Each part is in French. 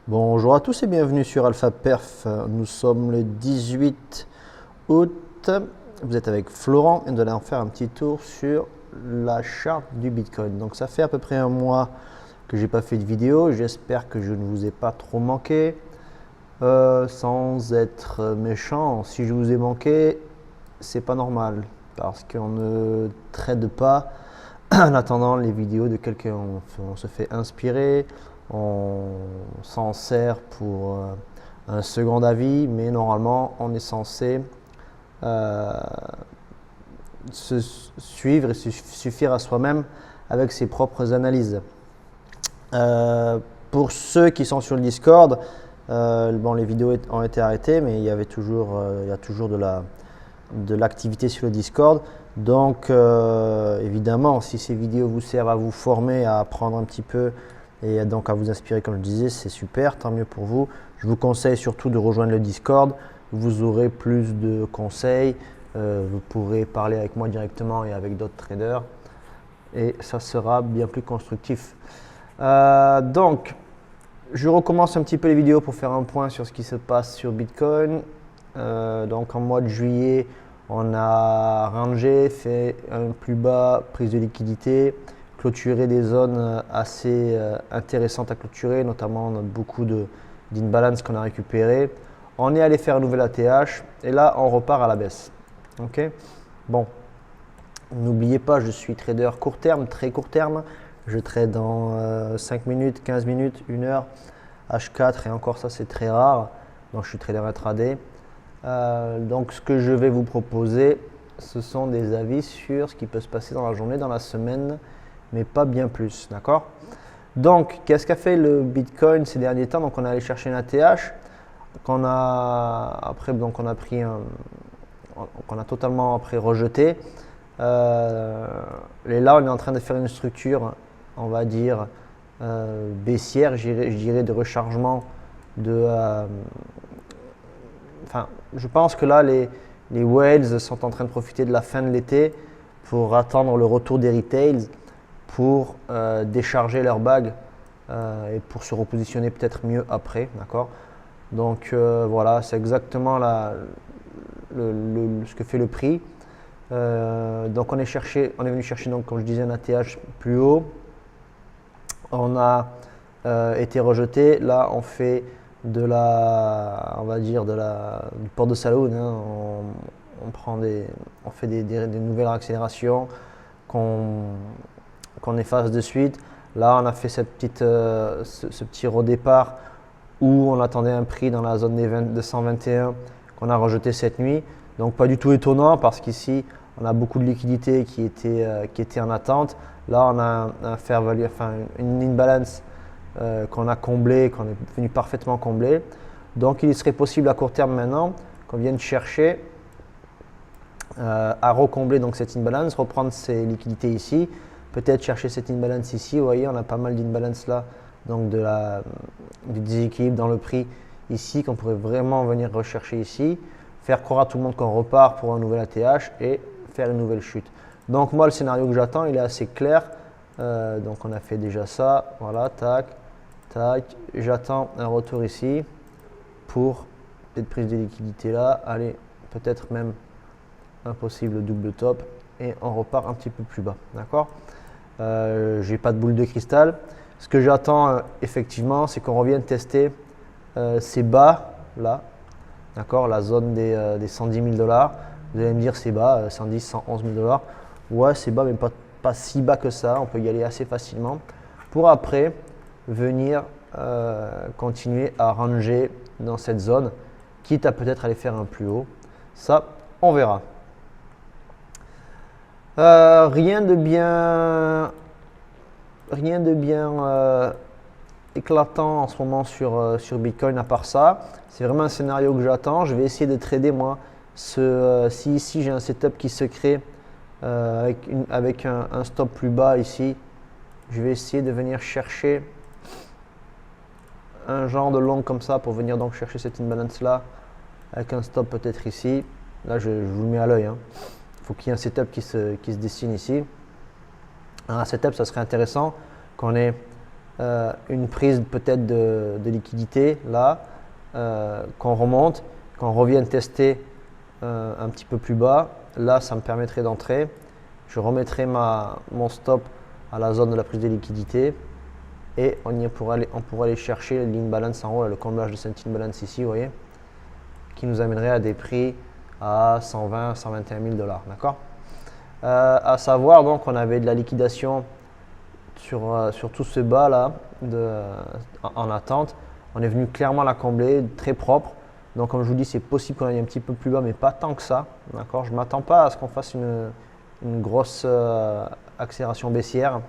Bonjour à tous et bienvenue sur Alpha Perf. Nous sommes le 18 août. Vous êtes avec Florent et nous allons faire un petit tour sur la charte du Bitcoin. Donc ça fait à peu près un mois que j'ai pas fait de vidéo. J'espère que je ne vous ai pas trop manqué. Sans être méchant, si je vous ai manqué, c'est pas normal parce qu'on ne trade pas en attendant les vidéos de quelqu'un. On se fait inspirer, on s'en sert pour un second avis, mais normalement on est censé se suivre et se suffire à soi-même avec ses propres analyses. Pour ceux qui sont sur le Discord, bon, les vidéos ont été arrêtées, mais il y a toujours de l'activité sur le Discord. Donc évidemment, si ces vidéos vous servent à vous former, à apprendre un petit peu et donc à vous inspirer, comme je disais, c'est super, tant mieux pour vous. Je vous conseille surtout de rejoindre le Discord. Vous aurez plus de conseils, vous pourrez parler avec moi directement et avec d'autres traders et ça sera bien plus constructif. Donc, je recommence un petit peu les vidéos pour faire un point sur ce qui se passe sur Bitcoin. Donc en mois de juillet, on a rangé, fait un plus bas, prise de liquidité, clôturé des zones assez intéressantes à clôturer, notamment on a beaucoup d'imbalance qu'on a récupéré. On est allé faire un nouvel ATH et là on repart à la baisse. Ok. Bon, n'oubliez pas, je suis trader court terme, très court terme. Je trade dans 5 minutes, 15 minutes, 1 heure, H4 et encore ça c'est très rare. Donc je suis trader intraday. Donc ce que je vais vous proposer, ce sont des avis sur ce qui peut se passer dans la journée, dans la semaine, mais pas bien plus, d'accord? Donc qu'est-ce qu'a fait le Bitcoin ces derniers temps? Donc on est allé chercher un ATH qu'on a totalement après rejeté. Et là on est en train de faire une structure, on va dire baissière, je dirais de rechargement je pense que là les whales sont en train de profiter de la fin de l'été pour attendre le retour des retails pour décharger leur bague et pour se repositionner peut-être mieux après, d'accord? Donc voilà, c'est exactement ce que fait le prix. Donc on est venu chercher, donc, comme je disais, un ATH plus haut. On a été rejeté. Là, on fait du port de Saloon. Hein. On fait des nouvelles accélérations qu'on efface de suite. Là, on a fait ce petit redépart où on attendait un prix dans la zone des 121 qu'on a rejeté cette nuit. Donc pas du tout étonnant parce qu'ici, on a beaucoup de liquidités qui étaient en attente. Là, on a un fair value, une imbalance qu'on a comblé, qu'on est venu parfaitement combler. Donc, il serait possible à court terme maintenant qu'on vienne chercher à recombler donc cette imbalance, reprendre ces liquidités ici, peut-être chercher cette imbalance ici. Vous voyez, on a pas mal d'imbalance là, donc du déséquilibre dans le prix ici qu'on pourrait vraiment venir rechercher ici, faire croire à tout le monde qu'on repart pour un nouvel ATH et faire une nouvelle chute. Donc moi, le scénario que j'attends, il est assez clair. Donc on a fait déjà ça, voilà, tac, tac. J'attends un retour ici pour cette prise de liquidité là. Allez, peut-être même un possible double top et on repart un petit peu plus bas, d'accord? J'ai pas de boule de cristal. Ce que j'attends effectivement, c'est qu'on revienne tester ces bas là, d'accord, la zone des 110 000 $. Vous allez me dire c'est bas, 110, 111 000 $. Ouais, c'est bas, mais pas si bas que ça. On peut y aller assez facilement pour après venir continuer à ranger dans cette zone, quitte à peut-être aller faire un plus haut. Ça, on verra. Rien de bien éclatant en ce moment sur Bitcoin à part ça. C'est vraiment un scénario que j'attends. Je vais essayer de trader moi. Si ici j'ai un setup qui se crée avec un stop plus bas ici, je vais essayer de venir chercher un genre de long comme ça pour venir donc chercher cette imbalance là avec un stop peut-être ici. Là je vous le mets à l'œil. Hein. Faut qu'il y ait un setup qui se dessine ici. Un setup, ça serait intéressant qu'on ait une prise peut-être de liquidité là, qu'on remonte, qu'on revienne tester un petit peu plus bas. Là, ça me permettrait d'entrer. Je remettrai mon stop à la zone de la prise de liquidité et on pourrait aller chercher le lean balance en haut, le comblage de cette lean balance ici, vous voyez, qui nous amènerait à des prix à 120 121 000 $. D'accord. À savoir, donc, on avait de la liquidation sur tout ce bas là en attente. On est venu clairement la combler, très propre. Donc, comme je vous dis, c'est possible qu'on aille un petit peu plus bas, mais pas tant que ça. D'accord. Je ne m'attends pas à ce qu'on fasse une grosse accélération baissière.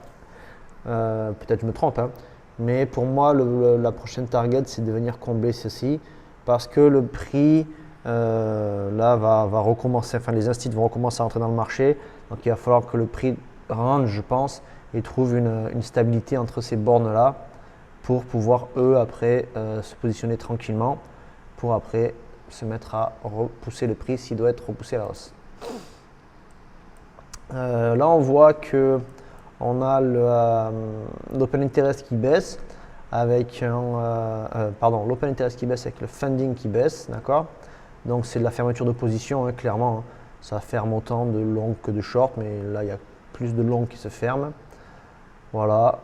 Peut-être je me trompe, hein. Mais pour moi, la prochaine target, c'est de venir combler ceci parce que le prix là va recommencer, enfin les instituts vont recommencer à entrer dans le marché. Donc, il va falloir que le prix rentre, je pense, et trouve une stabilité entre ces bornes-là pour pouvoir, eux, après, se positionner tranquillement pour après se mettre à repousser le prix s'il doit être repoussé à la hausse. Là, on voit que on a l'open interest qui baisse avec l'open interest qui baisse avec le funding qui baisse, d'accord. Donc c'est de la fermeture de position, hein, clairement. Hein. Ça ferme autant de long que de short, mais là il y a plus de long qui se ferment. Voilà,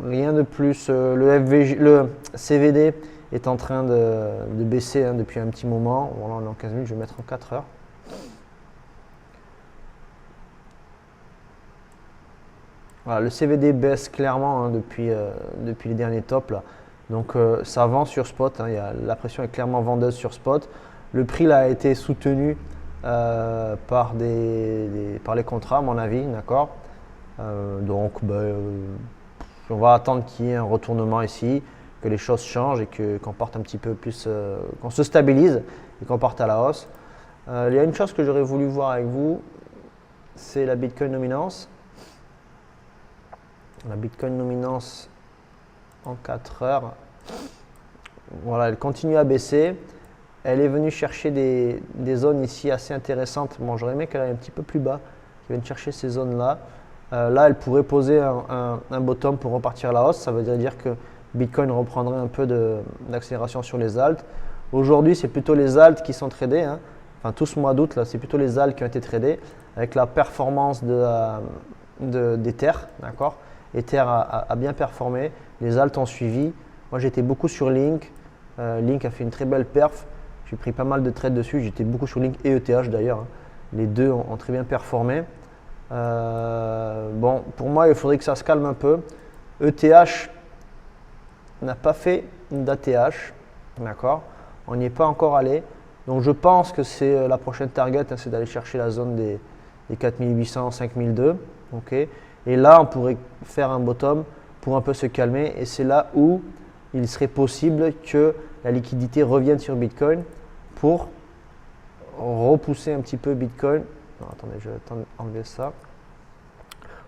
rien de plus. Le CVD est en train de baisser, hein, depuis un petit moment. Voilà, on est en 15 minutes, je vais mettre en 4 heures. Voilà, le CVD baisse clairement, hein, depuis les derniers tops là. Donc ça vend sur spot, hein, la pression est clairement vendeuse sur spot. Le prix là a été soutenu par les contrats à mon avis, d'accord. Donc on va attendre qu'il y ait un retournement ici, que les choses changent et qu'on parte un petit peu plus, qu'on se stabilise et qu'on parte à la hausse. Il y a une chose que j'aurais voulu voir avec vous, c'est la Bitcoin dominance. La Bitcoin dominance en 4 heures, voilà, elle continue à baisser. Elle est venue chercher des zones ici assez intéressantes. Bon, j'aurais aimé qu'elle aille un petit peu plus bas, qu'elle vienne chercher ces zones-là. Là, elle pourrait poser un bottom pour repartir à la hausse. Ça veut dire que Bitcoin reprendrait un peu d'accélération sur les alts. Aujourd'hui, c'est plutôt les alts qui sont tradés, hein. Enfin, tout ce mois d'août, là, c'est plutôt les alts qui ont été tradés avec la performance d'Ether, d'accord. Ether a bien performé, les alts ont suivi. Moi, j'étais beaucoup sur Link. Link a fait une très belle perf. J'ai pris pas mal de trades dessus. J'étais beaucoup sur Link et ETH d'ailleurs, hein. Les deux ont très bien performé. Bon, pour moi, il faudrait que ça se calme un peu. ETH n'a pas fait d'ATH, d'accord. On n'y est pas encore allé. Donc, je pense que c'est la prochaine target, hein, c'est d'aller chercher la zone des 4800, 5002. Okay. Et là, on pourrait faire un bottom pour un peu se calmer. Et c'est là où il serait possible que la liquidité revienne sur Bitcoin pour repousser un petit peu Bitcoin. Non, attendez, je vais enlever ça.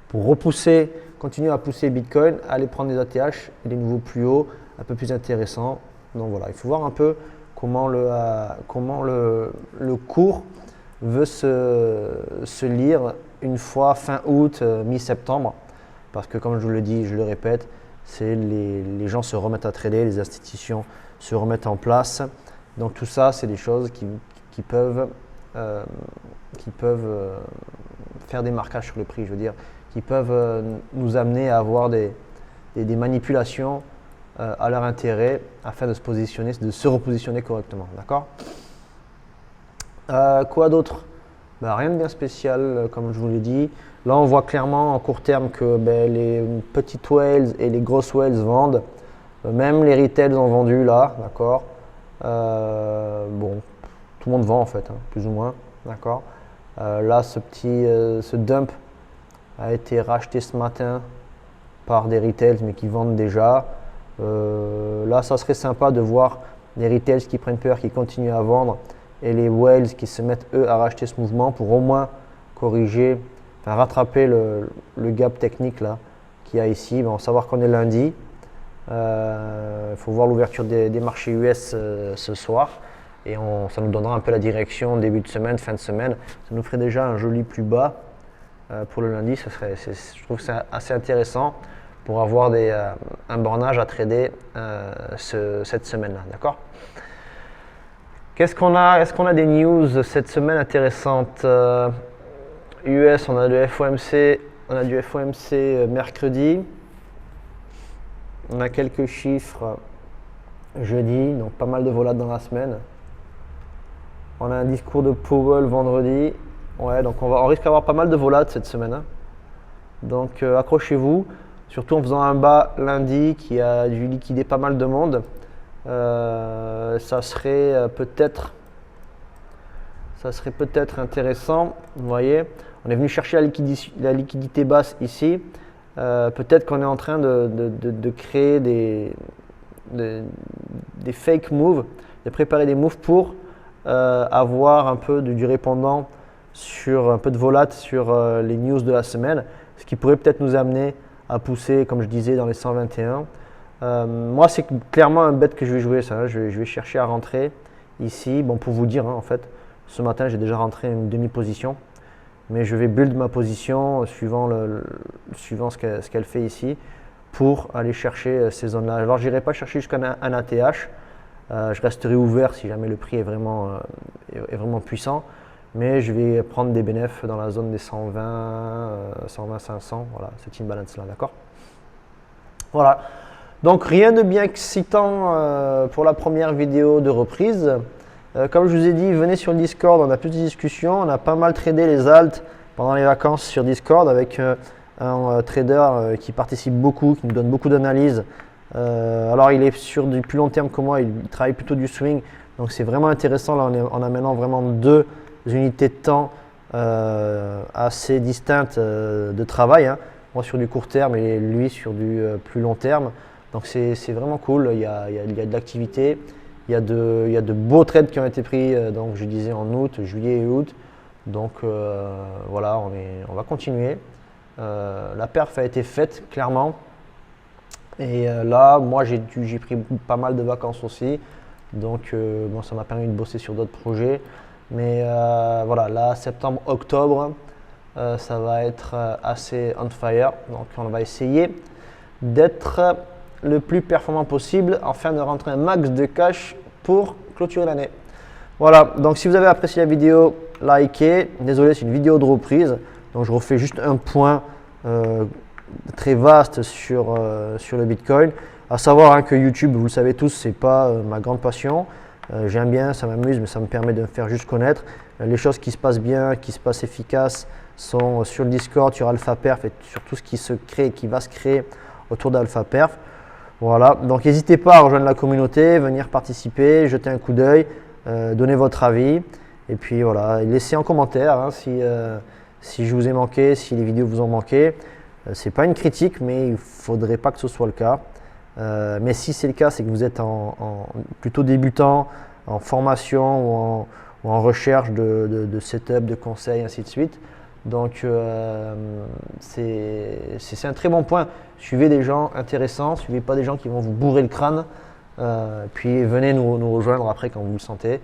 Pour repousser, continuer à pousser Bitcoin, aller prendre des ATH et des nouveaux plus hauts, un peu plus intéressants. Donc voilà, il faut voir un peu comment le cours veut se lire une fois fin août, mi-septembre. Parce que comme je vous le dis, je le répète, les gens se remettent à trader, les institutions se remettent en place. Donc tout ça, c'est des choses qui peuvent faire des marquages sur le prix, je veux dire, qui peuvent nous amener à avoir des manipulations à leur intérêt afin de se repositionner correctement. D'accord. Quoi d'autre? Rien de bien spécial, comme je vous l'ai dit. Là, on voit clairement en court terme que les petites whales et les grosses whales vendent. Même les retails ont vendu là, d'accord. Bon, tout le monde vend en fait, hein, plus ou moins, d'accord. Là, ce dump a été racheté ce matin par des retails, mais qui vendent déjà. Là, ça serait sympa de voir les retails qui prennent peur, qui continuent à vendre, et les whales qui se mettent eux à racheter ce mouvement pour au moins corriger, enfin rattraper le gap technique là qu'il y a ici. Bon, savoir qu'on est lundi, il faut voir l'ouverture des marchés US ce soir et ça nous donnera un peu la direction début de semaine, fin de semaine. Ça nous ferait déjà un joli plus bas pour le lundi. Je trouve que c'est assez intéressant pour avoir un bornage à trader cette semaine-là, d'accord? Qu'est-ce qu'on a? Est-ce qu'on a des news cette semaine intéressantes? US, on a du FOMC mercredi. On a quelques chiffres jeudi, donc pas mal de volats dans la semaine. On a un discours de Powell vendredi. Ouais, donc on risque d'avoir pas mal de volats cette semaine, hein. Donc accrochez-vous, surtout en faisant un bas lundi qui a dû liquider pas mal de monde. Ça serait peut-être intéressant. Vous voyez, on est venu chercher la liquidité basse ici. Peut-être qu'on est en train de créer des fake moves, de préparer des moves pour avoir un peu du répondant sur un peu de volat sur les news de la semaine, ce qui pourrait peut-être nous amener à pousser, comme je disais, dans les 121. Moi, c'est clairement un bet que je vais jouer, ça. Je vais chercher à rentrer ici. Bon, pour vous dire, hein, en fait, ce matin, j'ai déjà rentré une demi-position, mais je vais build ma position suivant ce qu'elle fait ici pour aller chercher ces zones-là. Alors, je n'irai pas chercher jusqu'à un ATH. Je resterai ouvert si jamais le prix est vraiment puissant, mais je vais prendre des bénéfices dans la zone des 120, 500, voilà, cette imbalance-là, d'accord? Voilà. Donc rien de bien excitant pour la première vidéo de reprise. Comme je vous ai dit, venez sur le Discord, on a plus de discussions. On a pas mal tradé les alts pendant les vacances sur Discord avec un trader qui participe beaucoup, qui nous donne beaucoup d'analyses. Alors il est sur du plus long terme que moi, il travaille plutôt du swing. Donc c'est vraiment intéressant, là on a maintenant vraiment deux unités de temps assez distinctes de travail, hein. Moi sur du court terme et lui sur du plus long terme. Donc c'est vraiment cool, il y a de l'activité, il y a de beaux trades qui ont été pris, donc je disais en août, juillet et août. Donc voilà, on va continuer. La perf a été faite clairement. Et là, moi j'ai pris pas mal de vacances aussi. Donc bon, ça m'a permis de bosser sur d'autres projets. Mais voilà, là, septembre, octobre, ça va être assez on fire. Donc on va essayer d'être le plus performant possible afin de rentrer un max de cash pour clôturer l'année. Voilà, donc si vous avez apprécié la vidéo, likez. Désolé, c'est une vidéo de reprise. Donc je refais juste un point très vaste sur le Bitcoin. À savoir, hein, que YouTube, vous le savez tous, c'est pas ma grande passion. J'aime bien, ça m'amuse, mais ça me permet de me faire juste connaître. Les choses qui se passent bien, qui se passent efficaces sont sur le Discord, sur AlphaPerf et sur tout ce qui se crée, qui va se créer autour d'AlphaPerf. Voilà, donc n'hésitez pas à rejoindre la communauté, venir participer, jeter un coup d'œil, donner votre avis. Et puis voilà, laissez en commentaire, hein, si je vous ai manqué, si les vidéos vous ont manqué. C'est pas une critique, mais il ne faudrait pas que ce soit le cas. Mais si c'est le cas, c'est que vous êtes plutôt débutant, en formation ou en recherche de setup, de conseils, ainsi de suite. Donc c'est un très bon point. Suivez des gens intéressants, suivez pas des gens qui vont vous bourrer le crâne. Puis venez nous rejoindre après quand vous le sentez.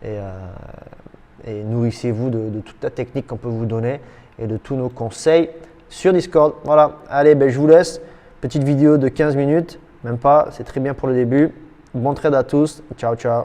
Et nourrissez-vous de toute la technique qu'on peut vous donner et de tous nos conseils sur Discord. Voilà, allez, je vous laisse. Petite vidéo de 15 minutes, même pas, c'est très bien pour le début. Bon trade à tous, ciao ciao.